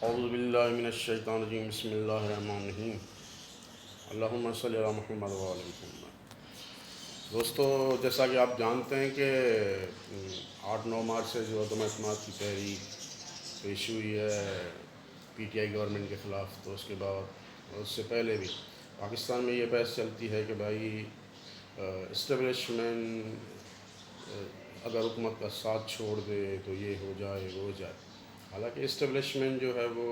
اعوذ باللہ من الشیطان الرجیم بسم اللہ الرحمن الرحیم اللہم صلی علی محمد و علی محمد۔ دوستو، جیسا کہ آپ جانتے ہیں کہ 8-9 مارچ سے جو عدم اعتماد کی تحریک پیش ہوئی ہے پی ٹی آئی گورنمنٹ کے خلاف، تو اس کے بعد اس سے پہلے بھی پاکستان میں یہ بحث چلتی ہے کہ بھائی اسٹیبلشمنٹ اگر حکومت کا ساتھ چھوڑ دے تو یہ ہو جائے وہ ہو جائے۔ حالانکہ اسٹیبلشمنٹ جو ہے وہ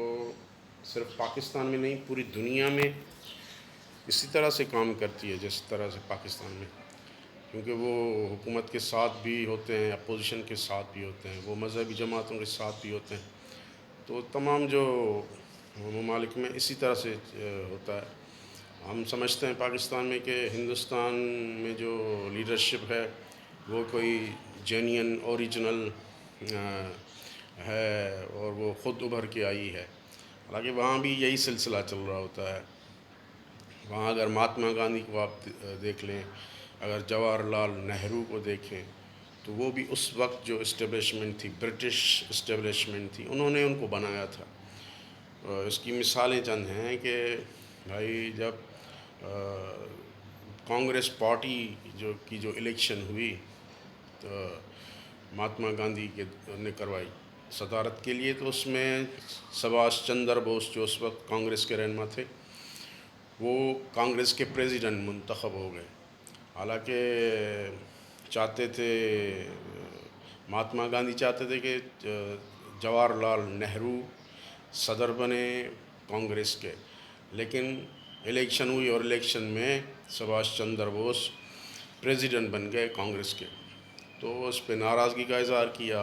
صرف پاکستان میں نہیں، پوری دنیا میں اسی طرح سے کام کرتی ہے جس طرح سے پاکستان میں، کیونکہ وہ حکومت کے ساتھ بھی ہوتے ہیں، اپوزیشن کے ساتھ بھی ہوتے ہیں، وہ مذہبی جماعتوں کے ساتھ بھی ہوتے ہیں۔ تو تمام جو ممالک میں اسی طرح سے ہوتا ہے۔ ہم سمجھتے ہیں پاکستان میں کہ ہندوستان میں جو لیڈرشپ ہے وہ کوئی جینین اوریجنل ہے اور وہ خود ابھر کے آئی ہے، حالانکہ وہاں بھی یہی سلسلہ چل رہا ہوتا ہے۔ وہاں اگر مہاتما گاندھی کو آپ دیکھ لیں، اگر جواہر لال نہرو کو دیکھیں، تو وہ بھی اس وقت جو اسٹیبلشمنٹ تھی، برٹش اسٹیبلشمنٹ تھی، انہوں نے ان کو بنایا تھا۔ اس کی مثالیں چند ہیں کہ بھائی جب کانگریس پارٹی جو الیکشن ہوئی تو مہاتما گاندھی نے کروائی صدارت کے لیے، تو اس میں سبھاش چندر بوس جو اس وقت کانگریس کے رہنما تھے وہ کانگریس کے پریزیڈنٹ منتخب ہو گئے۔ حالانکہ چاہتے تھے مہاتما گاندھی چاہتے تھے کہ جواہر لال نہرو صدر بنے کانگریس کے، لیکن الیکشن ہوئی اور الیکشن میں سبھاش چندر بوس پریزیڈنٹ بن گئے کانگریس کے۔ تو اس پہ ناراضگی کا اظہار کیا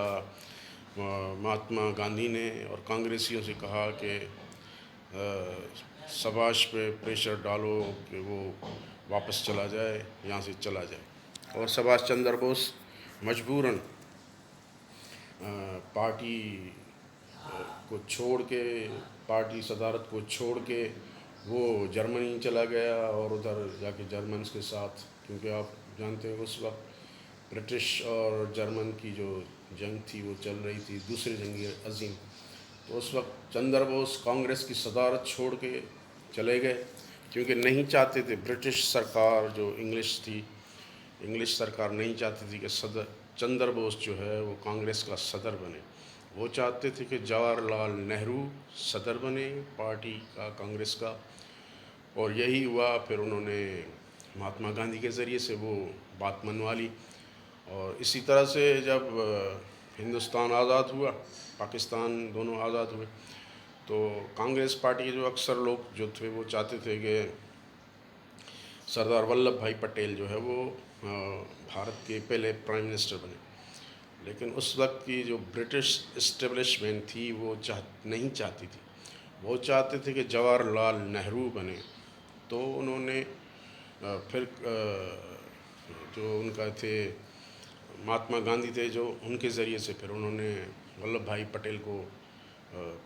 مہاتما گاندھی نے، اور کانگریسیوں سے کہا کہ سبھاش پہ پریشر ڈالو کہ وہ واپس چلا جائے، یہاں سے چلا جائے۔ اور سبھاش چندر بوس مجبوراً پارٹی کو چھوڑ کے، پارٹی صدارت کو چھوڑ کے وہ جرمنی چلا گیا، اور ادھر جا کے جرمنس کے ساتھ، کیونکہ آپ جانتے ہیں اس وقت برٹش اور جرمن کی جو جنگ تھی وہ چل رہی تھی، دوسری جنگ عظیم۔ تو اس وقت چندر بوس کانگریس کی صدارت چھوڑ کے چلے گئے، کیونکہ نہیں چاہتے تھے برٹش سرکار جو انگلش سرکار نہیں چاہتی تھی کہ چندر بوس جو ہے وہ کانگریس کا صدر بنے۔ وہ چاہتے تھے کہ جواہر لال نہرو صدر بنے پارٹی کا، کانگریس کا، اور یہی ہوا۔ پھر انہوں نے مہاتما گاندھی کے ذریعے سے وہ بات منوا لی، اور اسی طرح سے جب ہندوستان آزاد ہوا، پاکستان دونوں آزاد ہوئے، تو کانگریس پارٹی کے جو اکثر لوگ جو تھے وہ چاہتے تھے کہ سردار ولبھ بھائی پٹیل جو ہے وہ بھارت کے پہلے پرائم منسٹر بنے، لیکن اس وقت کی جو برٹش اسٹیبلشمنٹ تھی وہ نہیں چاہتی تھی، وہ چاہتے تھے کہ جواہر لال نہرو بنے۔ تو انہوں نے پھر جو ان کا تھے مہاتما گاندھی تھے، جو ان کے ذریعے سے پھر انہوں نے ولبھ بھائی پٹیل کو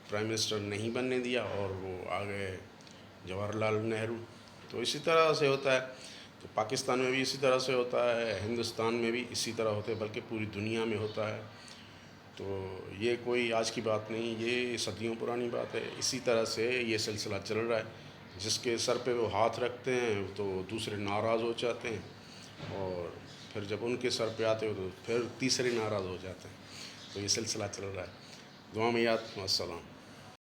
پرائم منسٹر نہیں بننے دیا، اور وہ آ گئے جواہر لال نہرو۔ تو اسی طرح سے ہوتا ہے، تو پاکستان میں بھی اسی طرح سے ہوتا ہے، ہندوستان میں بھی اسی طرح ہوتا ہے، بلکہ پوری دنیا میں ہوتا ہے۔ تو یہ کوئی آج کی بات نہیں، یہ صدیوں پرانی بات ہے۔ اسی طرح سے یہ سلسلہ چل رہا ہے، جس کے سر پہ وہ ہاتھ رکھتے ہیں تو دوسرے ناراض ہو جاتے ہیں، اور پھر جب ان کے سر پہ آتے ہو تو پھر تیسرے ناراض ہو جاتے ہیں۔ تو یہ سلسلہ چل رہا ہے۔ دعا میں یاد، السلام۔